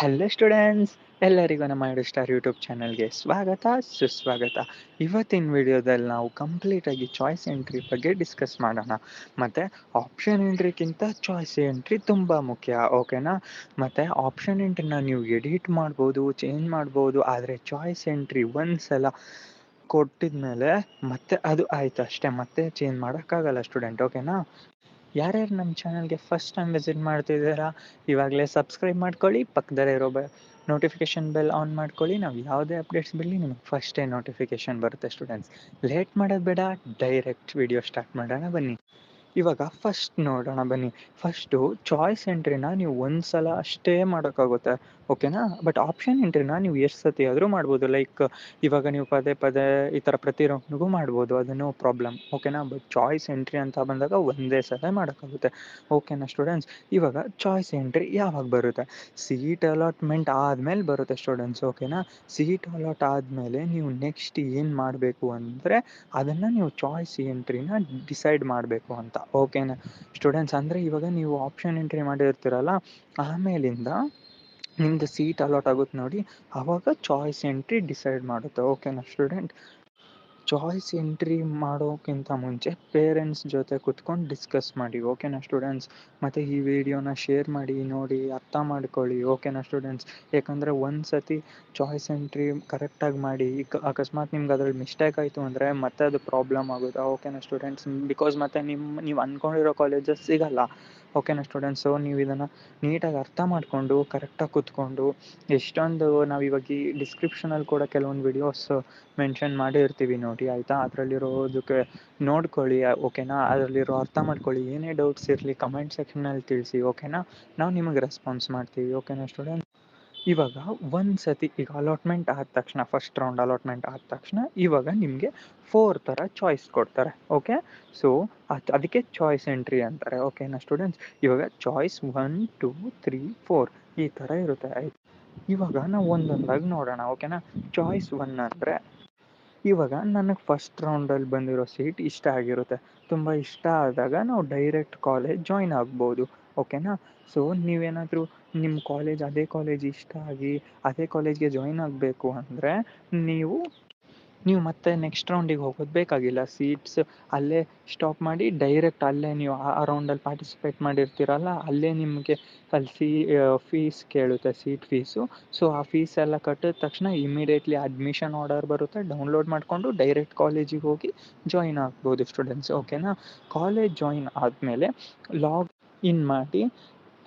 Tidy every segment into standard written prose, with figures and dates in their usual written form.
Hello students, ಎಲ್ಲರಿಗೂ ನಮ್ಮ star YouTube ಚಾನಲ್ಗೆ ಸ್ವಾಗತ ಸುಸ್ವಾಗತ. ಇವತ್ತಿನ ವಿಡಿಯೋದಲ್ಲಿ ನಾವು ಕಂಪ್ಲೀಟಾಗಿ ಚಾಯ್ಸ್ ಎಂಟ್ರಿ ಬಗ್ಗೆ ಡಿಸ್ಕಸ್ ಮಾಡೋಣ. ಮತ್ತು ಆಪ್ಷನ್ ಎಂಟ್ರಿಗಿಂತ ಚಾಯ್ಸ್ ಎಂಟ್ರಿ ತುಂಬ ಮುಖ್ಯ, ಓಕೆನಾ? ಮತ್ತು ಆಪ್ಷನ್ ಎಂಟ್ರಿನ ನೀವು ಎಡಿಟ್ ಮಾಡ್ಬೋದು, ಚೇಂಜ್ ಮಾಡ್ಬೋದು, ಆದರೆ ಚಾಯ್ಸ್ ಎಂಟ್ರಿ ಒಂದು ಸಲ ಕೊಟ್ಟಿದ ಮೇಲೆ ಮತ್ತೆ ಅದು ಆಯಿತು ಅಷ್ಟೇ, ಮತ್ತೆ ಚೇಂಜ್ ಮಾಡೋಕ್ಕಾಗಲ್ಲ ಸ್ಟೂಡೆಂಟ್, ಓಕೆನಾ? ಯಾರ್ಯಾರು ನಮ್ಮ ಚಾನಲ್ಗೆ ಫಸ್ಟ್ ಟೈಮ್ ವಿಸಿಟ್ ಮಾಡ್ತಿದ್ದೀರಾ, ಇವಾಗಲೇ ಸಬ್ಸ್ಕ್ರೈಬ್ ಮಾಡ್ಕೊಳ್ಳಿ, ಪಕ್ಕದಲ್ಲೇ ಇರೋ ನೋಟಿಫಿಕೇಷನ್ ಬೆಲ್ ಆನ್ ಮಾಡ್ಕೊಳ್ಳಿ. ನಾವು ಯಾವುದೇ ಅಪ್ಡೇಟ್ಸ್ ಬಿಡಲಿ ನಿಮಗೆ ಫಸ್ಟೇ ನೋಟಿಫಿಕೇಷನ್ ಬರುತ್ತೆ ಸ್ಟೂಡೆಂಟ್ಸ್. ಲೇಟ್ ಮಾಡೋದು ಬೇಡ, ಡೈರೆಕ್ಟ್ ವಿಡಿಯೋ ಸ್ಟಾರ್ಟ್ ಮಾಡೋಣ ಬನ್ನಿ. ಇವಾಗ ಫಸ್ಟ್ ನೋಡೋಣ ಬನ್ನಿ. ಫಸ್ಟು ಚಾಯ್ಸ್ ಎಂಟ್ರಿನ ನೀವು ಒಂದು ಸಲ ಅಷ್ಟೇ ಮಾಡೋಕ್ಕಾಗುತ್ತೆ, ಓಕೆನಾ? ಬಟ್ ಆಪ್ಷನ್ ಎಂಟ್ರಿನ ನೀವು ಎಷ್ಟು ಸತಿ ಆದರೂ ಮಾಡ್ಬೋದು. ಲೈಕ್ ಇವಾಗ ನೀವು ಪದೇ ಪದೇ ಈ ಥರ ಪ್ರತಿ ರೌಂಡ್ಗೂ ಮಾಡ್ಬೋದು, ಅದು ನೋ ಪ್ರಾಬ್ಲಮ್, ಓಕೆನಾ? ಬಟ್ ಚಾಯ್ಸ್ ಎಂಟ್ರಿ ಅಂತ ಬಂದಾಗ ಒಂದೇ ಸಲ ಮಾಡೋಕ್ಕಾಗುತ್ತೆ, ಓಕೆನಾ ಸ್ಟೂಡೆಂಟ್ಸ್? ಇವಾಗ ಚಾಯ್ಸ್ ಎಂಟ್ರಿ ಯಾವಾಗ ಬರುತ್ತೆ? ಸೀಟ್ ಅಲಾಟ್ಮೆಂಟ್ ಆದಮೇಲೆ ಬರುತ್ತೆ ಸ್ಟೂಡೆಂಟ್ಸ್, ಓಕೆನಾ? ಸೀಟ್ ಅಲಾಟ್ ಆದಮೇಲೆ ನೀವು ನೆಕ್ಸ್ಟ್ ಏನು ಮಾಡಬೇಕು ಅಂದರೆ ಅದನ್ನು ನೀವು ಚಾಯ್ಸ್ ಎಂಟ್ರಿನ ಡಿಸೈಡ್ ಮಾಡಬೇಕು ಅಂತ, ಓಕೆನಾ ಸ್ಟೂಡೆಂಟ್ಸ್? ಅಂದರೆ ಇವಾಗ ನೀವು ಆಪ್ಷನ್ ಎಂಟ್ರಿ ಮಾಡಿರ್ತೀರಲ್ಲ, ಆಮೇಲಿಂದ ನಿಮ್ಮದು ಸೀಟ್ ಅಲಾಟ್ ಆಗುತ್ತೆ ನೋಡಿ, ಆವಾಗ ಚಾಯ್ಸ್ ಎಂಟ್ರಿ ಡಿಸೈಡ್ ಮಾಡುತ್ತೆ, ಓಕೆನಾ ಸ್ಟೂಡೆಂಟ್? ಚಾಯ್ಸ್ ಎಂಟ್ರಿ ಮಾಡೋಕ್ಕಿಂತ ಮುಂಚೆ ಪೇರೆಂಟ್ಸ್ ಜೊತೆ ಕುತ್ಕೊಂಡು ಡಿಸ್ಕಸ್ ಮಾಡಿ, ಓಕೆನಾ ಸ್ಟೂಡೆಂಟ್ಸ್? ಮತ್ತು ಈ ವಿಡಿಯೋನ ಶೇರ್ ಮಾಡಿ, ನೋಡಿ, ಅರ್ಥ ಮಾಡ್ಕೊಳ್ಳಿ, ಓಕೆನಾ ಸ್ಟೂಡೆಂಟ್ಸ್? ಯಾಕಂದರೆ ಒಂದು ಸತಿ ಚಾಯ್ಸ್ ಎಂಟ್ರಿ ಕರೆಕ್ಟಾಗಿ ಮಾಡಿ, ಈಗ ಅಕಸ್ಮಾತ್ ನಿಮ್ಗೆ ಅದ್ರಲ್ಲಿ ಮಿಸ್ಟೇಕ್ ಆಯಿತು ಅಂದರೆ ಮತ್ತೆ ಅದು ಪ್ರಾಬ್ಲಮ್ ಆಗುತ್ತೆ, ಓಕೆನಾ ಸ್ಟೂಡೆಂಟ್ಸ್? ಬಿಕಾಸ್ ಮತ್ತೆ ನೀವು ಅಂದ್ಕೊಂಡಿರೋ ಕಾಲೇಜಸ್ ಸಿಗಲ್ಲ, ಓಕೆನಾ ಸ್ಟೂಡೆಂಟ್ಸ್? ಸೊ ನೀವು ಇದನ್ನು ನೀಟಾಗಿ ಅರ್ಥ ಮಾಡಿಕೊಂಡು ಕರೆಕ್ಟಾಗಿ ಕೂತ್ಕೊಂಡು, ಎಷ್ಟೊಂದು ನಾವು ಇವಾಗ ಈ ಡಿಸ್ಕ್ರಿಪ್ಷನಲ್ಲಿ ಕೂಡ ಕೆಲವೊಂದು ವಿಡಿಯೋಸ್ ಮೆನ್ಷನ್ ಮಾಡಿರ್ತೀವಿ ನೋಡಿ, ಆಯಿತಾ? ಅದರಲ್ಲಿರೋದಕ್ಕೆ ನೋಡ್ಕೊಳ್ಳಿ, ಓಕೆನಾ? ಅದರಲ್ಲಿರೋ ಅರ್ಥ ಮಾಡ್ಕೊಳ್ಳಿ, ಏನೇ ಡೌಟ್ಸ್ ಇರಲಿ ಕಮೆಂಟ್ ಸೆಕ್ಷನಲ್ಲಿ ತಿಳಿಸಿ, ಓಕೆನಾ? ನಾವು ನಿಮಗೆ ರೆಸ್ಪಾನ್ಸ್ ಮಾಡ್ತೀವಿ, ಓಕೆನಾ ಸ್ಟೂಡೆಂಟ್? ಇವಾಗ ಒಂದು ಸತಿ ಈಗ ಅಲಾಟ್ಮೆಂಟ್ ಆದ ತಕ್ಷಣ, ಫಸ್ಟ್ ರೌಂಡ್ ಅಲಾಟ್ಮೆಂಟ್ ಆದ ತಕ್ಷಣ ಇವಾಗ ನಿಮಗೆ 4 ಥರ ಚಾಯ್ಸ್ ಕೊಡ್ತಾರೆ, ಓಕೆ? ಸೊ ಅದಕ್ಕೆ ಚಾಯ್ಸ್ ಎಂಟ್ರಿ ಅಂತಾರೆ, ಓಕೆನಾ ಸ್ಟೂಡೆಂಟ್ಸ್? ಇವಾಗ ಚಾಯ್ಸ್ 1, 2, 3, 4 ಈ ಥರ ಇರುತ್ತೆ, ಆಯ್ತು? ಇವಾಗ ನಾವು ಒಂದೊಂದಾಗಿ ನೋಡೋಣ, ಓಕೆನಾ? ಚಾಯ್ಸ್ 1 ಅಂದರೆ ಇವಾಗ ನನಗೆ ಫಸ್ಟ್ ರೌಂಡಲ್ಲಿ ಬಂದಿರೋ ಸೀಟ್ ಇಷ್ಟ ಆಗಿರುತ್ತೆ. ತುಂಬ ಇಷ್ಟ ಆದಾಗ ನಾವು ಡೈರೆಕ್ಟ್ ಕಾಲೇಜ್ ಜಾಯ್ನ್ ಆಗ್ಬೋದು, ಓಕೆನಾ? ಸೊ ನೀವೇನಾದರೂ ನಿಮ್ಮ ಕಾಲೇಜ್ ಅದೇ ಕಾಲೇಜ್ ಇಷ್ಟ ಆಗಿ ಅದೇ ಕಾಲೇಜ್ಗೆ ಜಾಯ್ನ್ ಆಗಬೇಕು ಅಂದರೆ ನೀವು ನೀವು ಮತ್ತೆ ನೆಕ್ಸ್ಟ್ ರೌಂಡಿಗೆ ಹೋಗೋದು ಬೇಕಾಗಿಲ್ಲ. ಸೀಟ್ಸ್ ಅಲ್ಲೇ ಸ್ಟಾಪ್ ಮಾಡಿ ಡೈರೆಕ್ಟ್ ಅಲ್ಲೇ ನೀವು ಆ ರೌಂಡಲ್ಲಿ ಪಾರ್ಟಿಸಿಪೇಟ್ ಮಾಡಿರ್ತೀರಲ್ಲ, ಅಲ್ಲೇ ನಿಮಗೆ ಅಲ್ಲಿ ಫೀಸ್ ಕೇಳುತ್ತೆ, ಸೀಟ್ ಫೀಸು. ಸೊ ಆ ಫೀಸ್ ಎಲ್ಲ ಕಟ್ಟಿದ ತಕ್ಷಣ ಇಮಿಡಿಯೇಟ್ಲಿ ಅಡ್ಮಿಷನ್ ಆರ್ಡರ್ ಬರುತ್ತೆ, ಡೌನ್ಲೋಡ್ ಮಾಡಿಕೊಂಡು ಡೈರೆಕ್ಟ್ ಕಾಲೇಜಿಗೆ ಹೋಗಿ ಜಾಯಿನ್ ಆಗ್ಬೋದು ಸ್ಟೂಡೆಂಟ್ಸ್, ಓಕೆನಾ? ಕಾಲೇಜ್ ಜಾಯಿನ್ ಆದಮೇಲೆ ಲಾಗ್ ಇನ್ ಮಾಡಿ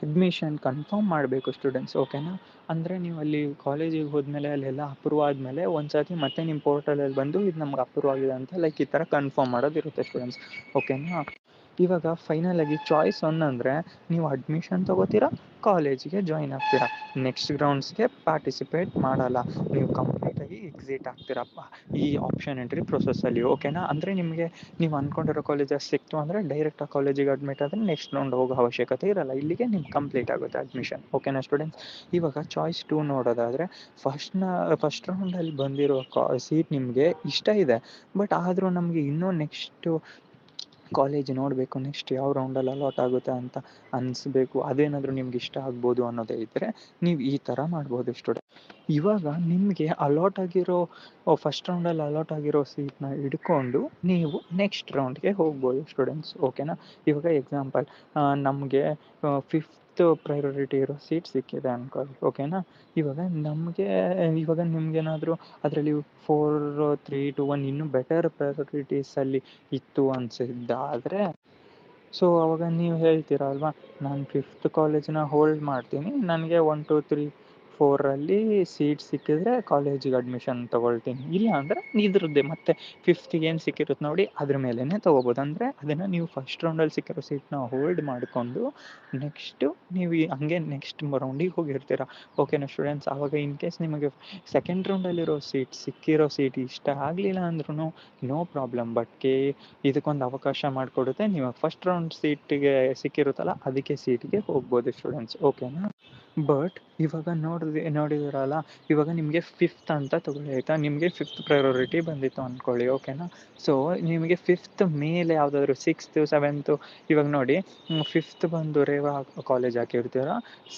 ಅಡ್ಮಿಷನ್ ಕನ್ಫರ್ಮ್ ಮಾಡಬೇಕು ಸ್ಟೂಡೆಂಟ್ಸ್, ಓಕೆನಾ? ಅಂದರೆ ನೀವು ಅಲ್ಲಿ ಕಾಲೇಜಿಗೆ ಹೋದ್ಮೇಲೆ ಅಲ್ಲೆಲ್ಲ ಅಪ್ರೂವ್ ಆದಮೇಲೆ ಒಂದು ಸರ್ತಿ ಮತ್ತೆ ನಿಮ್ಮ ಪೋರ್ಟಲಲ್ಲಿ ಬಂದು ಇದು ನಮ್ಗೆ ಅಪ್ರೂವ್ ಆಗಿದೆ ಅಂತ ಲೈಕ್ ಈ ಥರ ಕನ್ಫರ್ಮ್ ಮಾಡೋದಿರುತ್ತೆ ಸ್ಟೂಡೆಂಟ್ಸ್, ಓಕೆನಾ? ಇವಾಗ ಫೈನಲಾಗಿ ಚಾಯ್ಸ್ 1 ಅಂದರೆ ನೀವು ಅಡ್ಮಿಷನ್ ತೊಗೋತೀರಾ, ಕಾಲೇಜಿಗೆ ಜಾಯಿನ್ ಆಗ್ತೀರಾ, ನೆಕ್ಸ್ಟ್ ರೌಂಡ್ಸ್ಗೆ ಪಾರ್ಟಿಸಿಪೇಟ್ ಮಾಡಲ್ಲ, ನೀವು ಕಂಪ್ಲೀಟಾಗಿ ಎಕ್ಸಿಟ್ ಆಗ್ತೀರಪ್ಪ ಈ ಆಪ್ಷನ್ ಎಂಟ್ರಿ ಪ್ರೊಸೆಸ್ಸಲ್ಲಿ, ಓಕೆನಾ? ಅಂದರೆ ನಿಮಗೆ ನೀವು ಅಂದ್ಕೊಂಡಿರೋ ಕಾಲೇಜಸ್ ಸಿಕ್ತು ಅಂದರೆ ಡೈರೆಕ್ಟ್ ಆ ಕಾಲೇಜಿಗೆ ಅಡ್ಮಿಟ್ ಆದರೆ ನೆಕ್ಸ್ಟ್ ರೌಂಡ್ ಹೋಗೋ ಅವಶ್ಯಕತೆ ಇರಲ್ಲ, ಇಲ್ಲಿಗೆ ನಿಮ್ಗೆ ಕಂಪ್ಲೀಟ್ ಆಗುತ್ತೆ ಅಡ್ಮಿಷನ್, ಓಕೆನಾ ಸ್ಟೂಡೆಂಟ್ಸ್? ಇವಾಗ ಚಾಯ್ಸ್ 2 ನೋಡೋದಾದರೆ ಫಸ್ಟ್ ರೌಂಡಲ್ಲಿ ಬಂದಿರೋ ಸೀಟ್ ನಿಮಗೆ ಇಷ್ಟ ಇದೆ, ಬಟ್ ಆದರೂ ನಮಗೆ ಇನ್ನೂ ನೆಕ್ಸ್ಟು ಕಾಲೇಜ್ ನೋಡಬೇಕು, ನೆಕ್ಸ್ಟ್ ಯಾವ ರೌಂಡಲ್ಲಿ ಅಲಾಟ್ ಆಗುತ್ತೆ ಅಂತ ಅನಿಸ್ಬೇಕು, ಅದೇನಾದರೂ ನಿಮ್ಗೆ ಇಷ್ಟ ಆಗ್ಬೋದು ಅನ್ನೋದೇ ಇದ್ದರೆ ನೀವು ಈ ಥರ ಮಾಡ್ಬೋದು ಸ್ಟೂಡೆಂಟ್. ಇವಾಗ ನಿಮಗೆ ಅಲಾಟ್ ಆಗಿರೋ ಫಸ್ಟ್ ರೌಂಡಲ್ಲಿ ಅಲಾಟ್ ಆಗಿರೋ ಸೀಟ್ನ ಹಿಡ್ಕೊಂಡು ನೀವು ನೆಕ್ಸ್ಟ್ ರೌಂಡ್ಗೆ ಹೋಗ್ಬೋದು ಸ್ಟೂಡೆಂಟ್ಸ್, ಓಕೆನಾ? ಇವಾಗ ಎಕ್ಸಾಂಪಲ್ ನಮಗೆ ಫಿಫ್ತ್ ಪ್ರಯಾರಿಟಿ ಇರೋ ಸೀಟ್ ಸಿಕ್ಕಿದೆ ಅನ್ಕೊಳ್ಳಿ, ಓಕೆನಾ? ಇವಾಗ ನಿಮಗೇನಾದರೂ ಅದರಲ್ಲಿ 4, 3, 2, 1 ಇನ್ನೂ ಬೆಟರ್ ಪ್ರಯಾರಿಟೀಸಲ್ಲಿ ಇತ್ತು ಅನಿಸಿದ್ದಾದರೆ, ಸೊ ಅವಾಗ ನೀವು ಹೇಳ್ತೀರ ಅಲ್ವಾ, ನಾನು ಫಿಫ್ತ್ ಕಾಲೇಜನ್ನ ಹೋಲ್ಡ್ ಮಾಡ್ತೀನಿ, ನನಗೆ 1, 2, 3, 4ರಲ್ಲಿ ಸೀಟ್ ಸಿಕ್ಕಿದ್ರೆ ಕಾಲೇಜಿಗೆ ಅಡ್ಮಿಷನ್ ತೊಗೊಳ್ತೀನಿ, ಇಲ್ಲ ಅಂದರೆ ಇದ್ರದ್ದೇ ಮತ್ತೆ ಫಿಫ್ತಿಗೆ ಏನು ಸಿಕ್ಕಿರುತ್ತೆ ನೋಡಿ ಅದ್ರ ಮೇಲೇ ತೊಗೋಬೋದು. ಅಂದರೆ ಅದನ್ನು ನೀವು ಫಸ್ಟ್ ರೌಂಡಲ್ಲಿ ಸಿಕ್ಕಿರೋ ಸೀಟ್ನ ಹೋಲ್ಡ್ ಮಾಡಿಕೊಂಡು ನೆಕ್ಸ್ಟು ನೀವು ಹಂಗೆ ನೆಕ್ಸ್ಟ್ ರೌಂಡಿಗೆ ಹೋಗಿರ್ತೀರ, ಓಕೆನಾ ಸ್ಟೂಡೆಂಟ್ಸ್? ಆವಾಗ ಇನ್ ಕೇಸ್ ನಿಮಗೆ ಸೆಕೆಂಡ್ ರೌಂಡಲ್ಲಿರೋ ಸಿಕ್ಕಿರೋ ಸೀಟ್ ಇಷ್ಟ ಆಗಲಿಲ್ಲ ಅಂದ್ರೂ ನೋ ಪ್ರಾಬ್ಲಮ್, ಬಟ್ ಇದಕ್ಕೊಂದು ಅವಕಾಶ ಮಾಡಿಕೊಡುತ್ತೆ, ನೀವು ಫಸ್ಟ್ ರೌಂಡ್ ಸೀಟಿಗೆ ಸಿಕ್ಕಿರುತ್ತಲ್ಲ ಅದಕ್ಕೆ ಸೀಟಿಗೆ ಹೋಗ್ಬೋದು ಸ್ಟೂಡೆಂಟ್ಸ್, ಓಕೆನಾ? ಬಟ್ ಇವಾಗ ನೋಡಿದಿರಲ್ಲ, ಇವಾಗ ನಿಮಗೆ ಫಿಫ್ತ್ ಅಂತ ತಗೊಳ್ಳಿ ಆಯಿತಾ, ನಿಮಗೆ ಫಿಫ್ತ್ ಪ್ರಯಾರಿಟಿ ಬಂದಿತ್ತು ಅಂದ್ಕೊಳ್ಳಿ, ಓಕೆನಾ. ಸೊ ನಿಮಗೆ ಫಿಫ್ತ್ ಮೇಲೆ ಯಾವುದಾದ್ರು ಸಿಕ್ಸ್ತು ಸೆವೆಂತು, ಇವಾಗ ನೋಡಿ, ಫಿಫ್ತ್ ಬಂದು ರೇವಾ ಕಾಲೇಜ್ ಹಾಕಿರ್ತೀರ,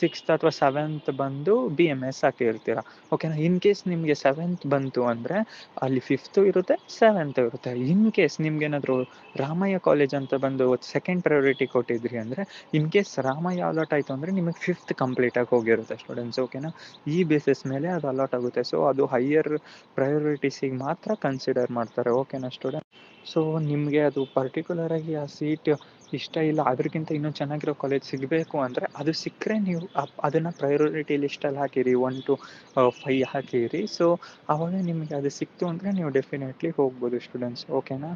ಸಿಕ್ಸ್ತ್ ಅಥವಾ ಸೆವೆಂತ್ ಬಂದು BMS ಹಾಕಿರ್ತೀರ, ಓಕೆನಾ. ಇನ್ ಕೇಸ್ ನಿಮಗೆ ಸೆವೆಂತ್ ಬಂತು ಅಂದರೆ ಅಲ್ಲಿ ಫಿಫ್ತು ಇರುತ್ತೆ, ಸೆವೆಂತ್ ಇರುತ್ತೆ. ಇನ್ ಕೇಸ್ ನಿಮ್ಗೇನಾದರೂ ರಾಮಯ್ಯ ಕಾಲೇಜ್ ಅಂತ ಬಂದು ಸೆಕೆಂಡ್ ಪ್ರಯಾರಿಟಿ ಕೊಟ್ಟಿದ್ರಿ ಅಂದರೆ, ಇನ್ ಕೇಸ್ ರಾಮಯ್ಯ ಅಲಾಟ್ ಆಯಿತು ಅಂದರೆ ನಿಮಗೆ ಫಿಫ್ತ್ ಕಂಪ್ಲೀಟಾಗಿ ಹೋಗಿರುತ್ತೆ ಸ್ಟೂಡೆಂಟ್ಸ್, ಓಕೆನಾ. ಈ ಬೇಸಿಸ್ ಮೇಲೆ ಅದು ಅಲಾಟ್ ಆಗುತ್ತೆ. ಸೊ ಅದು ಹೈಯರ್ ಪ್ರಯಾರಿಟೀಸಿಗೆ ಮಾತ್ರ ಕನ್ಸಿಡರ್ ಮಾಡ್ತಾರೆ, ಓಕೆನಾ ಸ್ಟೂಡೆಂಟ್. ಸೊ ನಿಮಗೆ ಅದು ಪರ್ಟಿಕ್ಯುಲರಾಗಿ ಆ ಸೀಟ್ ಇಷ್ಟ ಇಲ್ಲ, ಅದಕ್ಕಿಂತ ಇನ್ನೂ ಚೆನ್ನಾಗಿರೋ ಕಾಲೇಜ್ ಸಿಗಬೇಕು ಅಂದರೆ ಅದು ಸಿಕ್ಕರೆ ನೀವು ಅದನ್ನು ಪ್ರಯಾರಿಟಿ ಲಿಸ್ಟಲ್ಲಿ ಹಾಕಿರಿ, 1 to 5 ಹಾಕಿರಿ. ಸೊ ಆವಾಗ ನಿಮಗೆ ಅದು ಸಿಕ್ತು ಅಂದರೆ ನೀವು ಡೆಫಿನೆಟ್ಲಿ ಹೋಗ್ಬೋದು ಸ್ಟೂಡೆಂಟ್ಸ್, ಓಕೆನಾ.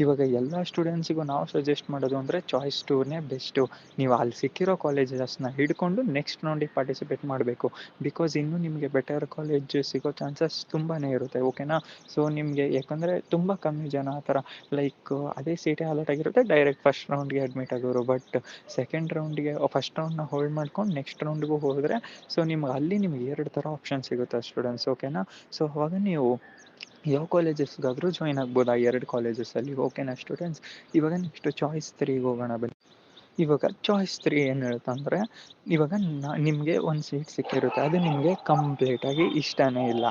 ಇವಾಗ ಎಲ್ಲ ಸ್ಟೂಡೆಂಟ್ಸಿಗೂ ನಾವು ಸಜೆಸ್ಟ್ ಮಾಡೋದು ಅಂದರೆ ಚಾಯ್ಸ್ ಟೂರ್ನೇ ಬೆಸ್ಟು. ನೀವು ಅಲ್ಲಿ ಸಿಕ್ಕಿರೋ ಕಾಲೇಜಸ್ನ ಹಿಡ್ಕೊಂಡು ನೆಕ್ಸ್ಟ್ ರೌಂಡಿಗೆ ಪಾರ್ಟಿಸಿಪೇಟ್ ಮಾಡಬೇಕು. ಬಿಕಾಸ್ ಇನ್ನೂ ನಿಮಗೆ ಬೆಟರ್ ಕಾಲೇಜ್ ಸಿಗೋ ಚಾನ್ಸಸ್ ತುಂಬಾ ಇರುತ್ತೆ, ಓಕೆನಾ. ಸೊ ನಿಮಗೆ ಯಾಕಂದರೆ ತುಂಬ ಕಮ್ಮಿ ಜನ ಆ ಥರ ಲೈಕ್ ಅದೇ ಸೀಟೇ ಅಲಾಟ್ ಆಗಿರುತ್ತೆ, ಡೈರೆಕ್ಟ್ ಫಸ್ಟ್ ರೌಂಡ್ಗೆ ಅಡ್ಮಿಟ್ ಆಗೋರು. ಬಟ್ ಸೆಕೆಂಡ್ ರೌಂಡ್ಗೆ ಫಸ್ಟ್ ರೌಂಡ್ನ ಹೋಲ್ಡ್ ಮಾಡ್ಕೊಂಡು ನೆಕ್ಸ್ಟ್ ರೌಂಡ್ಗೂ ಹೋದರೆ ಸೊ ನಿಮಗೆ 2 ಥರ ಆಪ್ಷನ್ ಸಿಗುತ್ತೆ ಸ್ಟೂಡೆಂಟ್ಸ್, ಓಕೆನಾ. ಸೊ ಅವಾಗ ನೀವು ಯಾವ ಕಾಲೇಜಸ್ಗಾದರೂ ಜಾಯ್ನ್ ಆಗ್ಬೋದು ಆ 2 ಕಾಲೇಜಸಲ್ಲಿ, ಓಕೆನಾ ಸ್ಟೂಡೆಂಟ್ಸ್. ಇವಾಗ ನೆಕ್ಸ್ಟ್ ಚಾಯ್ಸ್ 3ಗೆ ಹೋಗೋಣ ಬನ್ನಿ. ಇವಾಗ ಚಾಯ್ಸ್ 3 ಏನು ಹೇಳ್ತಂದರೆ, ಇವಾಗ ನಿಮಗೆ ಒಂದು ಸೀಟ್ ಸಿಕ್ಕಿರುತ್ತೆ, ಅದು ನಿಮಗೆ ಕಂಪ್ಲೀಟಾಗಿ ಇಷ್ಟನೇ ಇಲ್ಲ.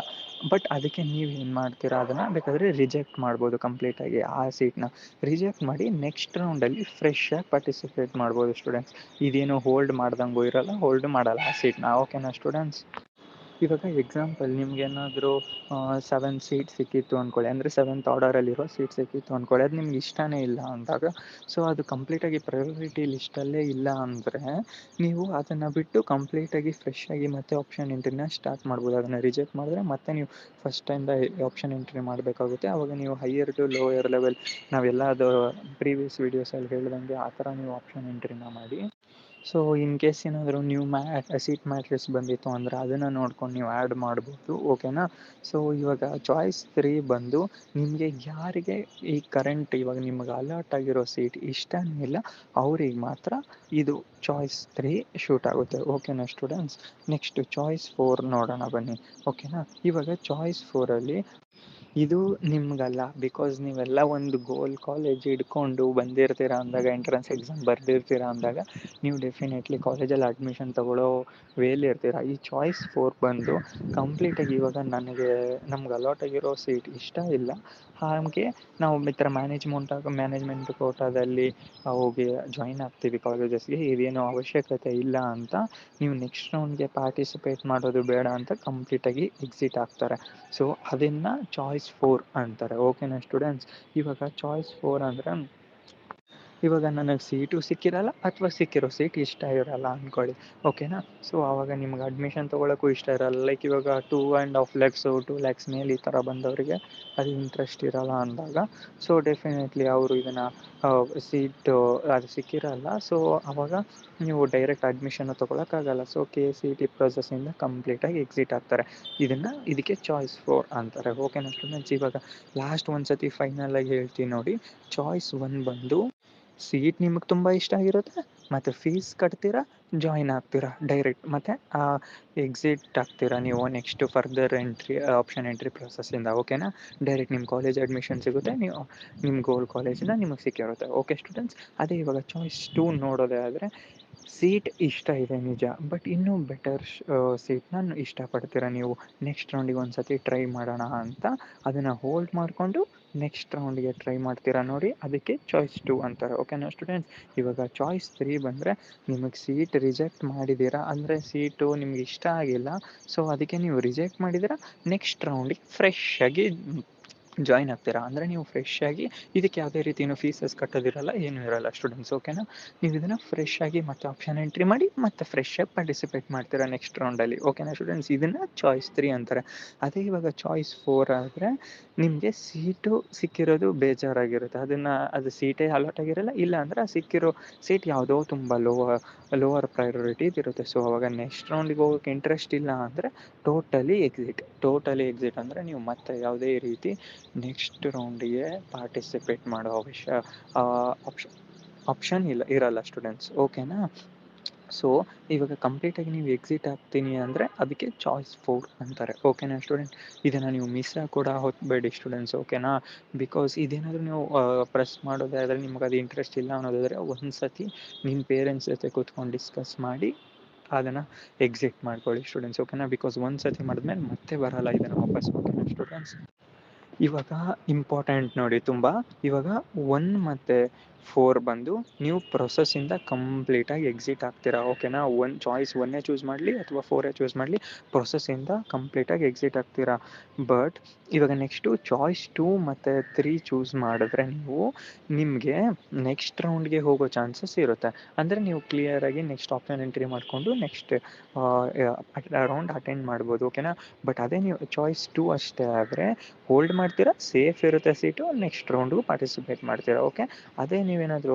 ಬಟ್ ಅದಕ್ಕೆ ನೀವು ಏನು ಮಾಡ್ತೀರಾ, ಅದನ್ನು ಬೇಕಾದರೆ ರಿಜೆಕ್ಟ್ ಮಾಡ್ಬೋದು ಕಂಪ್ಲೀಟಾಗಿ. ಆ ಸೀಟ್ನ ರಿಜೆಕ್ಟ್ ಮಾಡಿ ನೆಕ್ಸ್ಟ್ ರೌಂಡಲ್ಲಿ ಫ್ರೆಶ್ಶಾಗಿ ಪಾರ್ಟಿಸಿಪೇಟ್ ಮಾಡ್ಬೋದು ಸ್ಟೂಡೆಂಟ್ಸ್. ಇದೇನು ಹೋಲ್ಡ್ ಮಾಡ್ದಂಗೂ ಇರಲ್ಲ, ಹೋಲ್ಡ್ ಮಾಡಲ್ಲ ಆ ಸೀಟ್ನ, ಓಕೆನಾ ಸ್ಟೂಡೆಂಟ್ಸ್. ಇವಾಗ ಎಕ್ಸಾಂಪಲ್ ನಿಮಗೇನಾದರೂ 7 ಸೀಟ್ ಸಿಕ್ಕಿತ್ತು ಅಂದ್ಕೊಳ್ಳಿ, ಅಂದರೆ 7th ಆರ್ಡರಲ್ಲಿರೋ ಸೀಟ್ ಸಿಕ್ಕಿತ್ತು ಅಂದ್ಕೊಳ್ಳಿ, ಅದು ನಿಮ್ಗೆ ಇಷ್ಟನೇ ಇಲ್ಲ ಅಂದಾಗ, ಸೊ ಅದು ಕಂಪ್ಲೀಟಾಗಿ ಪ್ರಯಾರಿಟಿ ಲಿಸ್ಟಲ್ಲೇ ಇಲ್ಲ ಅಂದರೆ ನೀವು ಅದನ್ನು ಬಿಟ್ಟು ಕಂಪ್ಲೀಟಾಗಿ ಫ್ರೆಶ್ಶಾಗಿ ಮತ್ತೆ ಆಪ್ಷನ್ ಎಂಟ್ರಿನ ಸ್ಟಾರ್ಟ್ ಮಾಡ್ಬೋದು. ಅದನ್ನು ರಿಜೆಕ್ಟ್ ಮಾಡಿದ್ರೆ ಮತ್ತೆ ನೀವು ಫಸ್ಟಿಂದ ಆಪ್ಷನ್ ಎಂಟ್ರಿ ಮಾಡಬೇಕಾಗುತ್ತೆ. ಆವಾಗ ನೀವು ಹೈಯರ್ ಟು ಲೋಯರ್ ಲೆವೆಲ್, ನಾವೆಲ್ಲ ಅದು ಪ್ರೀವಿಯಸ್ ವೀಡಿಯೋಸಲ್ಲಿ ಹೇಳ್ದಂಗೆ ಆ ಥರ ನೀವು ಆಪ್ಷನ್ ಎಂಟ್ರಿನ ಮಾಡಿ. ಸೊ ಇನ್ ಕೇಸ್ ಏನಾದರೂ ನೀವು ಸೀಟ್ ಮ್ಯಾಟ್ರಿಕ್ಸ್ ಬಂದಿತ್ತು ಅಂದರೆ ಅದನ್ನು ನೋಡ್ಕೊಂಡು ನೀವು ಆ್ಯಡ್ ಮಾಡ್ಬೋದು, ಓಕೆನಾ. ಸೊ ಇವಾಗ ಚಾಯ್ಸ್ 3 ಬಂದು ನಿಮಗೆ ಯಾರಿಗೆ ಈ ಕರೆಂಟ್ ಇವಾಗ ನಿಮ್ಗೆ ಅಲಾಟ್ ಆಗಿರೋ ಸೀಟ್ ಇಷ್ಟನೇ ಇಲ್ಲ ಅವ್ರಿಗೆ ಮಾತ್ರ ಇದು ಚಾಯ್ಸ್ 3 ಶೂಟ್ ಆಗುತ್ತೆ, ಓಕೆನಾ ಸ್ಟೂಡೆಂಟ್ಸ್. ನೆಕ್ಸ್ಟ್ ಚಾಯ್ಸ್ 4 ನೋಡೋಣ ಬನ್ನಿ, ಓಕೆನಾ. ಇವಾಗ ಚಾಯ್ಸ್ 4ಅಲ್ಲಿ ಇದು ನಿಮಗಲ್ಲ, ಬಿಕಾಸ್ ನೀವೆಲ್ಲ ಒಂದು ಗೋಲ್ ಕಾಲೇಜ್ ಹಿಡ್ಕೊಂಡು ಬಂದಿರ್ತೀರ ಅಂದಾಗ, ಎಂಟ್ರೆನ್ಸ್ ಎಕ್ಸಾಮ್ ಬರೆದಿರ್ತೀರ ಅಂದಾಗ ನೀವು ಡೆಫಿನೆಟ್ಲಿ ಕಾಲೇಜಲ್ಲಿ ಅಡ್ಮಿಷನ್ ತೊಗೊಳ್ಳೋ ವೇಲಿ ಇರ್ತೀರ. ಈ ಚಾಯ್ಸ್ 4 ಬಂದು ಕಂಪ್ಲೀಟಾಗಿ ಇವಾಗ ನಮ್ಗೆ ಅಲಾಟ್ ಆಗಿರೋ ಸೀಟ್ ಇಷ್ಟ ಇಲ್ಲ, ಹಾಗೆ ನಾವು ಈ ಥರ ಮ್ಯಾನೇಜ್ಮೆಂಟ್ ಕೋಟಾದಲ್ಲಿ ಹೋಗಿ ಜಾಯಿನ್ ಆಗ್ತೀವಿ ಕಾಲೇಜಸ್ಗೆ, ಇದೇನೋ ಅವಶ್ಯಕತೆ ಇಲ್ಲ ಅಂತ ನೀವು ನೆಕ್ಸ್ಟ್ ರೌಂಡ್ಗೆ ಪಾರ್ಟಿಸಿಪೇಟ್ ಮಾಡೋದು ಬೇಡ ಅಂತ ಕಂಪ್ಲೀಟಾಗಿ ಎಕ್ಸಿಟ್ ಆಗ್ತಾರೆ. ಸೊ ಅದನ್ನು ಚಾಯ್ಸ್ 4 ಅಂತಾರೆ, ಓಕೆನಾ ಸ್ಟೂಡೆಂಟ್ಸ್. ಇವಾಗ ಚಾಯ್ಸ್ 4 ಅಂದರೆ ಇವಾಗ ನನಗೆ ಸೀಟು ಸಿಕ್ಕಿರಲ್ಲ ಅಥವಾ ಸಿಕ್ಕಿರೋ ಸೀಟ್ ಇಷ್ಟ ಇರಲ್ಲ ಅಂದ್ಕೊಳ್ಳಿ, ಓಕೆನಾ. ಸೊ ಆವಾಗ ನಿಮ್ಗೆ ಅಡ್ಮಿಷನ್ ತೊಗೊಳಕ್ಕೂ ಇಷ್ಟ ಇರಲ್ಲ, ಲೈಕ್ ಇವಾಗ 2.5 ಲ್ಯಾಕ್ಸು 2 ಲ್ಯಾಕ್ಸ್ ಮೇಲೆ ಈ ಥರ ಬಂದವರಿಗೆ ಅದು ಇಂಟ್ರೆಸ್ಟ್ ಇರಲ್ಲ ಅಂದಾಗ, ಸೊ ಡೆಫಿನೆಟ್ಲಿ ಅವರು ಇದನ್ನು ಸೀಟು ಅದು ಸಿಕ್ಕಿರಲ್ಲ. ಸೊ ಆವಾಗ ನೀವು ಡೈರೆಕ್ಟ್ ಅಡ್ಮಿಷನ್ನು ತೊಗೊಳಕ್ಕಾಗಲ್ಲ. ಸೊ KCET ಪ್ರೊಸೆಸ್ಸಿಂದ ಕಂಪ್ಲೀಟಾಗಿ ಎಕ್ಸಿಟ್ ಆಗ್ತಾರೆ. ಇದಕ್ಕೆ ಚಾಯ್ಸ್ 4 ಅಂತಾರೆ, ಓಕೆನಾ ಸ್ಟೂಡೆಂಟ್ಸ್. ಇವಾಗ ಲಾಸ್ಟ್ ಒಂದು ಸತಿ ಫೈನಲಾಗಿ ಹೇಳ್ತೀನಿ ನೋಡಿ. ಚಾಯ್ಸ್ 1 ಬಂದು ಸೀಟ್ ನಿಮಗೆ ತುಂಬ ಇಷ್ಟ ಆಗಿರುತ್ತೆ, ಮತ್ತು ಫೀಸ್ ಕಟ್ತೀರಾ, ಜಾಯಿನ್ ಆಗ್ತೀರಾ ಡೈರೆಕ್ಟ್, ಮತ್ತು ಎಕ್ಸಿಟ್ ಆಗ್ತೀರಾ ನೀವು ನೆಕ್ಸ್ಟ್ ಫರ್ದರ್ ಆಪ್ಷನ್ ಎಂಟ್ರಿ ಪ್ರೊಸೆಸ್ಸಿಂದ, ಓಕೆನಾ. ಡೈರೆಕ್ಟ್ ನಿಮ್ಮ ಕಾಲೇಜ್ ಅಡ್ಮಿಷನ್ ಸಿಗುತ್ತೆ, ನೀವು ನಿಮ್ಮ ಗೋಲ್ ಕಾಲೇಜಿಂದ ನಿಮಗೆ ಸಿಕ್ಕಿರುತ್ತೆ, ಓಕೆ ಸ್ಟೂಡೆಂಟ್ಸ್. ಅದೇ ಇವಾಗ ಚಾಯ್ಸ್ 2 ನೋಡೋದೇ ಆದರೆ ಸೀಟ್ ಇಷ್ಟ ಇದೆ ನಿಜ, ಬಟ್ ಇನ್ನೂ ಬೆಟರ್ ಸೀಟ್ನ ಇಷ್ಟಪಡ್ತೀರಾ ನೀವು, ನೆಕ್ಸ್ಟ್ ರೌಂಡಿಗೆ ಒಂದು ಸತಿ ಟ್ರೈ ಮಾಡೋಣ ಅಂತ ಅದನ್ನು ಹೋಲ್ಡ್ ಮಾಡಿಕೊಂಡು ನೆಕ್ಸ್ಟ್ ರೌಂಡಿಗೆ ಟ್ರೈ ಮಾಡ್ತೀರಾ ನೋಡಿ, ಅದಕ್ಕೆ ಚಾಯ್ಸ್ 2 ಅಂತಾರೆ, ಓಕೆನಾ ಸ್ಟೂಡೆಂಟ್ಸ್. ಇವಾಗ ಚಾಯ್ಸ್ 3 ಬಂದರೆ ನಿಮಗೆ ಸೀಟ್ ರಿಜೆಕ್ಟ್ ಮಾಡಿದ್ದೀರಾ ಅಂದರೆ ಸೀಟು ನಿಮ್ಗೆ ಇಷ್ಟ ಆಗಿಲ್ಲ, ಸೊ ಅದಕ್ಕೆ ನೀವು ರಿಜೆಕ್ಟ್ ಮಾಡಿದ್ದೀರಾ, ನೆಕ್ಸ್ಟ್ ರೌಂಡಿಗೆ ಫ್ರೆಶ್ಶಾಗಿ ಜಾಯಿನ್ ಆಗ್ತೀರಾ. ಅಂದರೆ ನೀವು ಫ್ರೆಶ್ಶಾಗಿ ಇದಕ್ಕೆ ಯಾವುದೇ ರೀತಿಯೂ ಫೀಸಸ್ ಕಟ್ಟೋದಿರಲ್ಲ, ಏನೂ ಇರಲ್ಲ ಸ್ಟೂಡೆಂಟ್ಸ್, ಓಕೆನಾ. ನೀವು ಇದನ್ನು ಫ್ರೆಶ್ಶಾಗಿ ಮತ್ತೆ ಆಪ್ಷನ್ ಎಂಟ್ರಿ ಮಾಡಿ ಮತ್ತೆ ಫ್ರೆಶ್ಶಾಗಿ ಪಾರ್ಟಿಸಿಪೇಟ್ ಮಾಡ್ತೀರಾ ನೆಕ್ಸ್ಟ್ ರೌಂಡಲ್ಲಿ, ಓಕೆನಾ ಸ್ಟೂಡೆಂಟ್ಸ್. ಇದನ್ನು ಚಾಯ್ಸ್ 3 ಅಂತಾರೆ. ಅದೇ ಇವಾಗ ಚಾಯ್ಸ್ 4 ಆದರೆ ನಿಮಗೆ ಸೀಟು ಸಿಕ್ಕಿರೋದು ಬೇಜಾರಾಗಿರುತ್ತೆ, ಅದು ಸೀಟೇ ಅಲಾಟ್ ಆಗಿರಲ್ಲ, ಇಲ್ಲ ಅಂದರೆ ಆ ಸಿಕ್ಕಿರೋ ಸೀಟ್ ಯಾವುದೋ ತುಂಬ ಲೋವರ್ ಪ್ರಯಾರಿಟಿದಿರುತ್ತೆ. ಸೊ ಅವಾಗ ನೆಕ್ಸ್ಟ್ ರೌಂಡಿಗೆ ಹೋಗೋಕ್ಕೆ ಇಂಟ್ರೆಸ್ಟ್ ಇಲ್ಲ ಅಂದರೆ ಟೋಟಲಿ ಎಕ್ಸಿಟ್ ಅಂದರೆ ನೀವು ಮತ್ತೆ ಯಾವುದೇ ರೀತಿ ನೆಕ್ಸ್ಟ್ ರೌಂಡಿಗೆ ಪಾರ್ಟಿಸಿಪೇಟ್ ಮಾಡೋ ಆಪ್ಷನ್ ಇರಲ್ಲ ಸ್ಟೂಡೆಂಟ್ಸ್, ಓಕೆನಾ. ಸೊ ಇವಾಗ ಕಂಪ್ಲೀಟಾಗಿ ನೀವು ಎಕ್ಸಿಟ್ ಆಗ್ತೀನಿ ಅಂದರೆ ಅದಕ್ಕೆ ಚಾಯ್ಸ್ 4 ಅಂತಾರೆ. ಓಕೆನಾ ಸ್ಟೂಡೆಂಟ್? ಇದನ್ನು ನೀವು ಮಿಸ್ ಕೂಡ ಹೊತ್ಬೇಡಿ ಸ್ಟೂಡೆಂಟ್ಸ್. ಓಕೆನಾ? ಬಿಕಾಸ್ ಇದೇನಾದರೂ ನೀವು ಪ್ರೆಸ್ ಮಾಡೋದಾದರೆ ನಿಮ್ಗೆ ಅದು ಇಂಟ್ರೆಸ್ಟ್ ಇಲ್ಲ ಅನ್ನೋದಾದರೆ ಒಂದು ಸತಿ ನಿಮ್ಮ ಪೇರೆಂಟ್ಸ್ ಜೊತೆ ಕೂತ್ಕೊಂಡು ಡಿಸ್ಕಸ್ ಮಾಡಿ ಅದನ್ನು ಎಕ್ಸಿಟ್ ಮಾಡ್ಕೊಳ್ಳಿ ಸ್ಟೂಡೆಂಟ್ಸ್. ಓಕೆನಾ? ಬಿಕಾಸ್ ಒಂದು ಸತಿ ಮಾಡಿದ್ಮೇಲೆ ಮತ್ತೆ ಬರಲ್ಲ ಇದನ್ನು ವಾಪಸ್. ಓಕೆನಾ ಸ್ಟೂಡೆಂಟ್ಸ್? ಇವಾಗ ಇಂಪಾರ್ಟೆಂಟ್ ನೋಡಿ ತುಂಬ. ಇವಾಗ 1 ಮತ್ತು 4 ಬಂದು ನೀವು ಪ್ರೊಸೆಸ್ಸಿಂದ ಕಂಪ್ಲೀಟಾಗಿ ಎಕ್ಸಿಟ್ ಆಗ್ತೀರಾ. ಓಕೆನಾ? ಚಾಯ್ಸ್ 1 ಚೂಸ್ ಮಾಡಲಿ ಅಥವಾ 4 ಚೂಸ್ ಮಾಡಲಿ, ಪ್ರೊಸೆಸ್ಸಿಂದ ಕಂಪ್ಲೀಟಾಗಿ ಎಕ್ಸಿಟ್ ಆಗ್ತೀರಾ. ಬಟ್ ಇವಾಗ ನೆಕ್ಸ್ಟು ಚಾಯ್ಸ್ 2 ಮತ್ತು 3 ಚೂಸ್ ಮಾಡಿದ್ರೆ ನೀವು ನಿಮಗೆ ನೆಕ್ಸ್ಟ್ ರೌಂಡ್ಗೆ ಹೋಗೋ ಚಾನ್ಸಸ್ ಇರುತ್ತೆ. ಅಂದರೆ ನೀವು ಕ್ಲಿಯರಾಗಿ ನೆಕ್ಸ್ಟ್ ಆಪ್ಷನ್ ಎಂಟ್ರಿ ಮಾಡಿಕೊಂಡು ನೆಕ್ಸ್ಟ್ ರೌಂಡ್ ಅಟೆಂಡ್ ಮಾಡ್ಬೋದು. ಓಕೆನಾ? ಬಟ್ ಅದೇ ನೀವು ಚಾಯ್ಸ್ 2 ಅಷ್ಟೇ ಆದರೆ ಹೋಲ್ಡ್ ಮಾಡ್ತೀರಾ, ಸೇಫ್ ಇರುತ್ತೆ ಸೀಟು, ನೆಕ್ಸ್ಟ್ ರೌಂಡ್ಗೂ ಪಾರ್ಟಿಸಿಪೇಟ್ ಮಾಡ್ತೀರಾ. ಓಕೆ? ಅದೇ ನೀವೇನಾದರೂ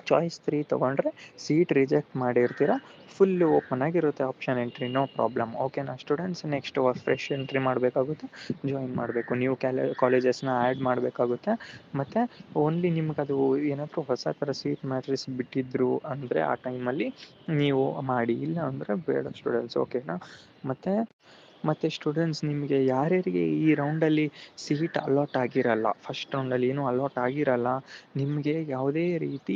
ಚಾಯ್ಸ್ 3 ತೊಗೊಂಡ್ರೆ ಸೀಟ್ ರಿಜೆಕ್ಟ್ ಮಾಡಿರ್ತೀರ, ಫುಲ್ಲು ಓಪನ್ ಆಗಿರುತ್ತೆ ಆಪ್ಷನ್ ಎಂಟ್ರಿ, ನೋ ಪ್ರಾಬ್ಲಮ್. ಓಕೆನಾ ಸ್ಟೂಡೆಂಟ್ಸ್? ನೆಕ್ಸ್ಟ್ ಫ್ರೆಶ್ ಎಂಟ್ರಿ ಮಾಡಬೇಕಾಗುತ್ತೆ, ಜಾಯಿನ್ ಮಾಡಬೇಕು, ನ್ಯೂ ಕಾಲೇಜಸ್ನ ಆ್ಯಡ್ ಮಾಡಬೇಕಾಗುತ್ತೆ. ಮತ್ತು ಓನ್ಲಿ ನಿಮ್ಗದು ಏನಾದರೂ ಹೊಸ ಥರ ಸೀಟ್ ಮ್ಯಾಟ್ರಿಕ್ಸ್ ಬಿಟ್ಟಿದ್ರು ಅಂದರೆ ಆ ಟೈಮಲ್ಲಿ ನೀವು ಮಾಡಿ, ಇಲ್ಲ ಅಂದರೆ ಬೇಡ ಸ್ಟೂಡೆಂಟ್ಸ್. ಓಕೆನಾ? ಮತ್ತು ಸ್ಟೂಡೆಂಟ್ಸ್, ನಿಮಗೆ ಯಾರ್ಯಾರಿಗೆ ಈ ರೌಂಡಲ್ಲಿ ಸೀಟ್ ಅಲಾಟ್ ಆಗಿರಲ್ಲ, ಫಸ್ಟ್ ರೌಂಡಲ್ಲಿ ಏನೂ ಅಲಾಟ್ ಆಗಿರಲ್ಲ, ನಿಮಗೆ ಯಾವುದೇ ರೀತಿ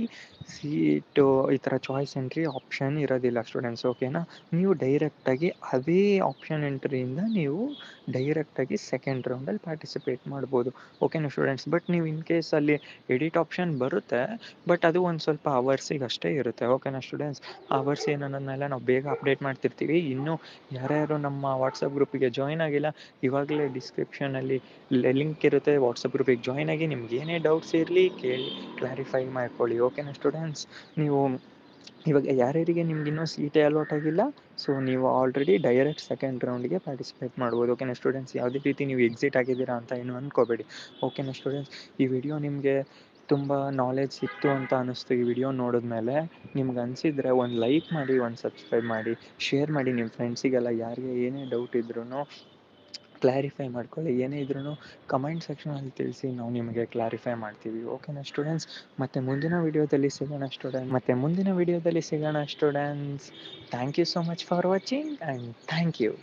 ಸೀಟು ಈ ಥರ ಚಾಯ್ಸ್ ಎಂಟ್ರಿ ಆಪ್ಷನ್ ಇರೋದಿಲ್ಲ ಸ್ಟೂಡೆಂಟ್ಸ್. ಓಕೆನಾ? ನೀವು ಡೈರೆಕ್ಟಾಗಿ ಅದೇ ಆಪ್ಷನ್ ಎಂಟ್ರಿಯಿಂದ ನೀವು ಡೈರೆಕ್ಟಾಗಿ ಸೆಕೆಂಡ್ ರೌಂಡಲ್ಲಿ ಪಾರ್ಟಿಸಿಪೇಟ್ ಮಾಡ್ಬೋದು. ಓಕೆನಾ ಸ್ಟೂಡೆಂಟ್ಸ್? ಬಟ್ ನೀವು ಇನ್ ಕೇಸ್ ಅಲ್ಲಿ ಎಡಿಟ್ ಆಪ್ಷನ್ ಬರುತ್ತೆ, ಬಟ್ ಅದು ಒಂದು ಸ್ವಲ್ಪ ಅವರ್ಸಿಗೆ ಅಷ್ಟೇ ಇರುತ್ತೆ. ಓಕೆನಾ ಸ್ಟೂಡೆಂಟ್ಸ್? ಅವರ್ಸ್ ಏನನ್ನೋದನ್ನೆಲ್ಲ ನಾವು ಬೇಗ ಅಪ್ಡೇಟ್ ಮಾಡ್ತಿರ್ತೀವಿ. ಇನ್ನೂ ಯಾರ್ಯಾರು ನಮ್ಮ ವಾಟ್ಸಪ್ ಗ್ರೂಪಿಗೆ ಜಾಯ್ನ್ ಆಗಿಲ್ಲ, ಇವಾಗಲೇ ಡಿಸ್ಕ್ರಿಪ್ಷನಲ್ಲಿ ಲಿಂಕ್ ಇರುತ್ತೆ, ವಾಟ್ಸಪ್ ಗ್ರೂಪಿಗೆ ಜಾಯ್ನ್ ಆಗಿ ನಿಮ್ಗೆ ಏನೇ ಡೌಟ್ಸ್ ಇರಲಿ ಕೇಳಿ ಕ್ಲಾರಿಫೈ ಮಾಡ್ಕೊಳ್ಳಿ. ಓಕೆನಾ ಸ್ಟೂಡೆಂಟ್ಸ್? ನೀವು ಇವಾಗ ಯಾರ್ಯಾರಿಗೆ ನಿಮ್ಗೆ ಇನ್ನೂ ಸೀಟೇ ಅಲಾಟ್ ಆಗಿಲ್ಲ, ಸೊ ನೀವು ಆಲ್ರೆಡಿ ಡೈರೆಕ್ಟ್ ಸೆಕೆಂಡ್ ರೌಂಡ್ಗೆ ಪಾರ್ಟಿಸಿಪೇಟ್ ಮಾಡ್ಬೋದು. ಓಕೆನಾ ಸ್ಟೂಡೆಂಟ್ಸ್? ಯಾವುದೇ ರೀತಿ ನೀವು ಎಕ್ಸಿಟ್ ಆಗಿದ್ದೀರಾ ಅಂತ ಏನು ಅಂದ್ಕೋಬೇಡಿ. ಓಕೆನಾ ಸ್ಟೂಡೆಂಟ್ಸ್? ಈ ವಿಡಿಯೋ ನಿಮಗೆ ತುಂಬ ನಾಲೆಜ್ ಸಿಕ್ತು ಅಂತ ಅನ್ನಿಸ್ತು ಈ ವಿಡಿಯೋ ನೋಡಿದ್ಮೇಲೆ. ನಿಮ್ಗೆ ಅನಿಸಿದರೆ ಒಂದು ಲೈಕ್ ಮಾಡಿ, ಒಂದು ಸಬ್ಸ್ಕ್ರೈಬ್ ಮಾಡಿ, ಶೇರ್ ಮಾಡಿ ನಿಮ್ಮ ಫ್ರೆಂಡ್ಸಿಗೆಲ್ಲ. ಯಾರಿಗೆ ಏನೇ ಡೌಟ್ ಇದ್ರೂ ಕ್ಲಾರಿಫೈ ಮಾಡ್ಕೊಳ್ಳಿ. ಏನೇ ಇದ್ರೂ ಕಮೆಂಟ್ ಸೆಕ್ಷನಲ್ಲಿ ತಿಳಿಸಿ, ನಾವು ನಿಮಗೆ ಕ್ಲಾರಿಫೈ ಮಾಡ್ತೀವಿ. ಓಕೆನಾ ಸ್ಟೂಡೆಂಟ್ಸ್? ಮತ್ತು ಮುಂದಿನ ವಿಡಿಯೋದಲ್ಲಿ ಸಿಗೋಣ students. Thank you so much for watching and thank you.